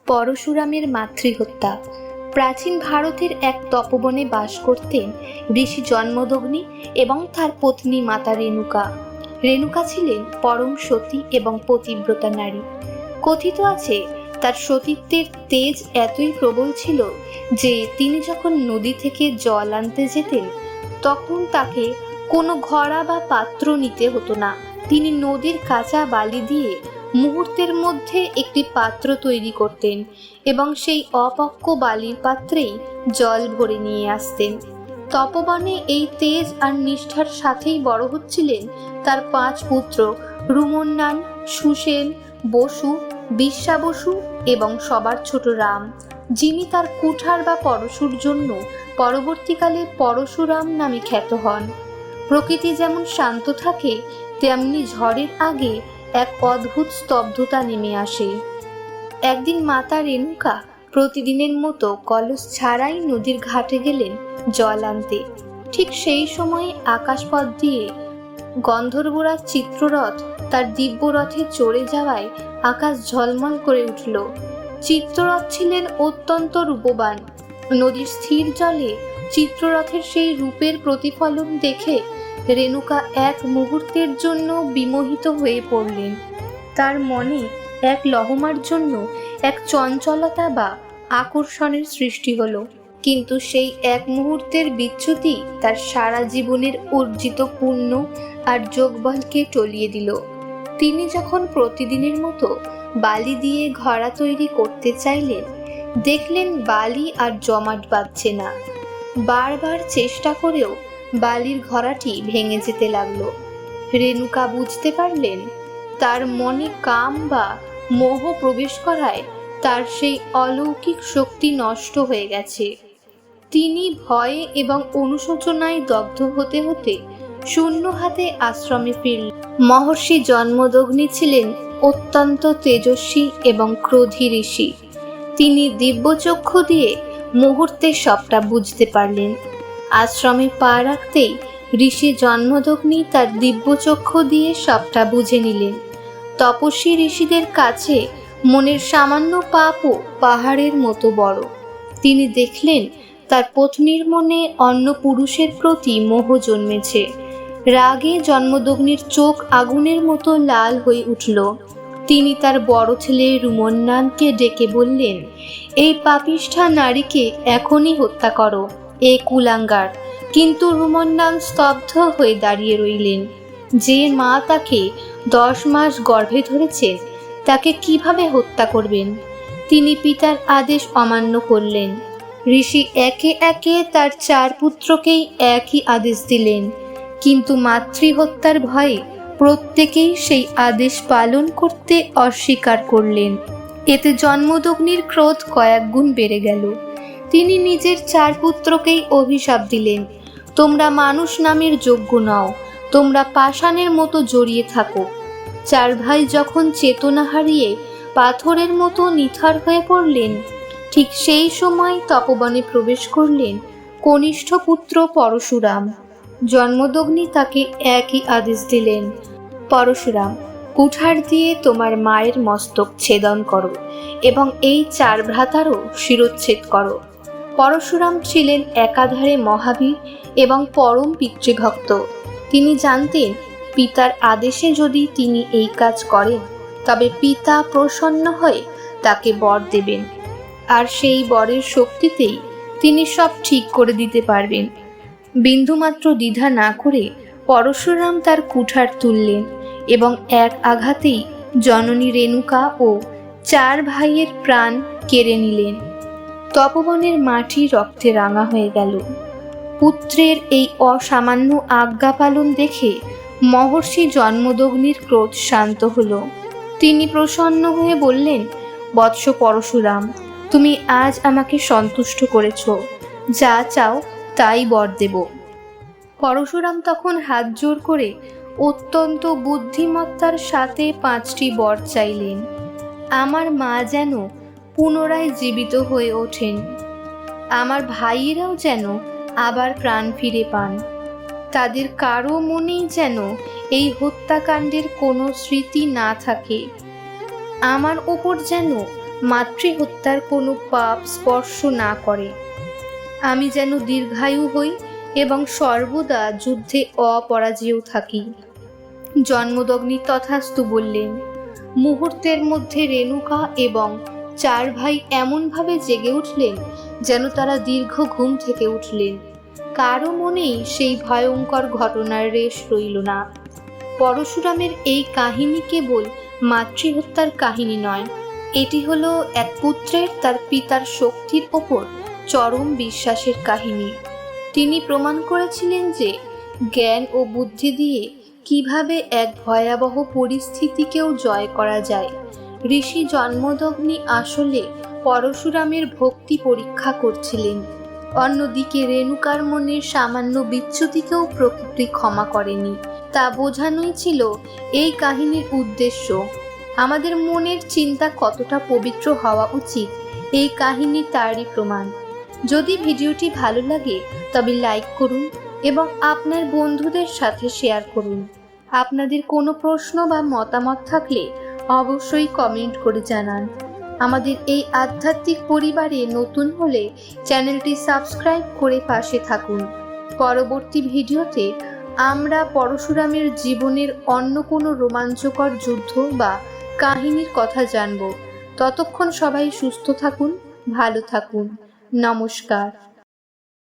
পরশুরামের মাতৃহত্যা। প্রাচীন ভারতের এক তপবনে বাস করতেন ঋষি জন্মদগ্নি এবং তার পত্নী মাতা রেণুকা। রেণুকা ছিলেন পরম সতী এবং পতিব্রতা নারী। কথিত আছে তার সতীত্বের তেজ এতই প্রবল ছিল যে তিনি যখন নদী থেকে জল আনতে যেতেন তখন তাকে কোনো ঘড়া বা পাত্র নিতে হতো না। তিনি নদীর কাঁচা বালি দিয়ে মুহূর্তের মধ্যে একটি পাত্র তৈরি করতেন এবং সেই অপক্ক বালির পাত্রেই জল ভরে নিয়ে আসতেন। তপবনে এই তেজ আর নিষ্ঠার সাথেই বড় হচ্ছিলেন তার 5 পুত্র রুমন্নান, সুসেন, বসু, বিশ্বা বসু এবং সবার ছোট রাম, যিনি তার কুঠার বা পরশুর জন্য পরবর্তীকালে পরশুরাম নামে খ্যাত হন। প্রকৃতি যেমন শান্ত থাকে তেমনি ঝড়ের আগে এক অদ্ভুত স্তব্ধতা নেমে আসে। একদিন মাতা রেণুকা প্রতিদিনের মতো কলস ছাড়াই নদীর ঘাটে গেলেন জল আনতে। ঠিক সেই সময় আকাশপথ দিয়ে গন্ধর্বরাজ চিত্ররথ তার দিব্য রথে চড়ে যাওয়ায় আকাশ ঝলমল করে উঠল। চিত্ররথ ছিলেন অত্যন্ত রূপবান। নদীর স্থির জলে চিত্ররথের সেই রূপের প্রতিফলন দেখে রেণুকা এক মুহূর্তের জন্য বিমোহিত হয়ে পড়লেন। তার মনে এক লহমার জন্য এক চঞ্চলতা বা আকর্ষণের সৃষ্টি হলো। কিন্তু সেই এক মুহূর্তের বিচ্যুতি তার সারা জীবনের অর্জিত পুণ্য আর যোগবলকে টলিয়ে দিল। তিনি যখন প্রতিদিনের মতো বালি দিয়ে ঘড়া তৈরি করতে চাইলেন, দেখলেন বালি আর জমাট বাঁধছে না। বারবার চেষ্টা করেও বালির ঘড়াটি ভেঙে যেতে লাগলো। রেণুকা বুঝতে পারলেন তার মনে কাম বা মোহ প্রবেশ করায় তার সেই অলৌকিক শক্তি নষ্ট হয়ে গেছে। তিনি ভয়ে এবং অনুশোচনায় দগ্ধ হতে হতে শূন্য হাতে আশ্রমে ফিরলেন। মহর্ষি জন্মদগ্নি ছিলেন অত্যন্ত তেজস্বী এবং ক্রোধী ঋষি। তিনি দিব্যচক্ষু দিয়ে মুহূর্তে সবটা বুঝতে পারলেন। আশ্রমে পা রাখতেই ঋষি জন্মদগ্নি তার দিব্যচক্ষু দিয়ে সবটা বুঝে নিলেন। তপস্বী ঋষিদের কাছে মনের সামান্য পাপও পাহাড়ের মতো বড়। তিনি দেখলেন তার পত্নীর মনে অন্য পুরুষের প্রতি মোহ জন্মেছে। রাগে জন্মদগ্নির চোখ আগুনের মতো লাল হয়ে উঠল। তিনি তার বড় ছেলে রুমন্নানকে ডেকে বললেন, এই পাপিষ্ঠা নারীকে এখনই হত্যা করো, এ কুলাঙ্গার। কিন্তু রুমন্নান স্তব্ধ হয়ে দাঁড়িয়ে রইলেন। যে মা তাকে 10 মাস গর্ভে ধরেছেন তাকে কিভাবে হত্যা করবেন? তিনি পিতার আদেশ অমান্য করলেন। ঋষি একে একে তার 4 পুত্রকেই একই আদেশ দিলেন, কিন্তু মাতৃহত্যার ভয়ে প্রত্যেকেই সেই আদেশ পালন করতে অস্বীকার করলেন। এতে জন্মদগ্নির ক্রোধ কয়েক গুণ বেড়ে গেল। তিনি নিজের 4 পুত্রকেই অভিশাপ দিলেন, তোমরা মানুষ নামের যোগ্য নও, তোমরা পাষাণের মতো জড়িয়ে থাকো। 4 ভাই যখন চেতনা হারিয়ে পাথরের মতো নিথর হয়ে পড়লেন, ঠিক সেই সময় তপবনে প্রবেশ করলেন কনিষ্ঠ পুত্র পরশুরাম। জন্মদগ্নি তাকে একই আদেশ দিলেন, পরশুরাম, কুঠার দিয়ে তোমার মায়ের মস্তক ছেদন করো এবং এই 4 ভ্রাতারও শিরচ্ছেদ করো। পরশুরাম ছিলেন একাধারে মহাবীর এবং পরম পিতৃভক্ত। তিনি জানতেন পিতার আদেশে যদি তিনি এই কাজ করেন তবে পিতা প্রসন্ন হয়ে তাকে বর দেবেন, আর সেই বরের শক্তিতেই তিনি সব ঠিক করে দিতে পারবেন। বিন্দুমাত্র দ্বিধা না করে পরশুরাম তার কুঠার তুললেন এবং এক আঘাতেই জননী রেণুকা ও 4 ভাইয়ের প্রাণ কেড়ে নিলেন। তপবনের মাটি রক্তে রাঙা হয়ে গেল। পুত্রের এই অসামান্য আজ্ঞা পালন দেখে মহর্ষি জন্মদগ্নির ক্রোধ শান্ত হল। তিনি প্রসন্ন হয়ে বললেন, বৎস পরশুরাম, তুমি আজ আমাকে সন্তুষ্ট করেছ, যা চাও তাই বর দেব। পরশুরাম তখন হাত জোর করে অত্যন্ত বুদ্ধিমত্তার সাথে 5টি বর চাইলেন। আমার মা যেন পুনরায় জীবিত হয়ে ওঠেন, আমার ভাইয়েরাও যেন আবার প্রাণ ফিরে পান, তাদের কারো মনেই যেন এই হত্যাকাণ্ডের কোনো স্মৃতি না থাকে, আমার ওপর যেন মাতৃহত্যার কোনো পাপ স্পর্শ না করে। আমি যেন দীর্ঘায়ু হই এবং সর্বদা যুদ্ধে অপরাজেয় থাকি। জন্মদগ্নি তথাস্তু বললেন। মুহূর্তের মধ্যে রেণুকা এবং 4 ভাই এমনভাবে জেগে উঠলেন যেন তারা দীর্ঘ ঘুম থেকে উঠলেন। কারো মনেই সেই ভয়ঙ্কর ঘটনার রেশ রইল না। পরশুরামের এই কাহিনী কেবল মাতৃহত্যার কাহিনী নয়, এটি হলো এক পুত্রের তার পিতার শক্তির ওপর চরম বিশ্বাসের কাহিনী। তিনি প্রমাণ করেছিলেন যে জ্ঞান ও বুদ্ধি দিয়ে কিভাবে এক ভয়াবহ পরিস্থিতিকেও জয় করা যায়। ঋষি জন্মদগ্নি আসলে পরশুরামের ভক্তি পরীক্ষা করছিলেন। অন্যদিকে রেণুকার মনের সামান্য বিচ্যুতিকেও প্রকৃতি ক্ষমা করেনি। তা বোঝানোই ছিল এই কাহিনীর উদ্দেশ্য। আমাদের মনের চিন্তা কতটা পবিত্র হওয়া উচিত, এই কাহিনী তারই প্রমাণ। যদি ভিডিওটি ভালো লাগে তবে লাইক করুন এবং আপনার বন্ধুদের সাথে শেয়ার করুন। আপনাদের কোনো প্রশ্ন বা মতামত থাকলে অবশ্যই কমেন্ট করে জানান। আমাদের এই আধ্যাত্মিক পরিবারে নতুন হলে চ্যানেলটি সাবস্ক্রাইব করে পাশে থাকুন। পরবর্তী ভিডিওতে আমরা পরশুরামের জীবনের অন্য কোনো রোমাঞ্চকর যুদ্ধ বা কাহিনীর কথা জানব। ততক্ষণ সবাই সুস্থ থাকুন, ভালো থাকুন। নমস্কার।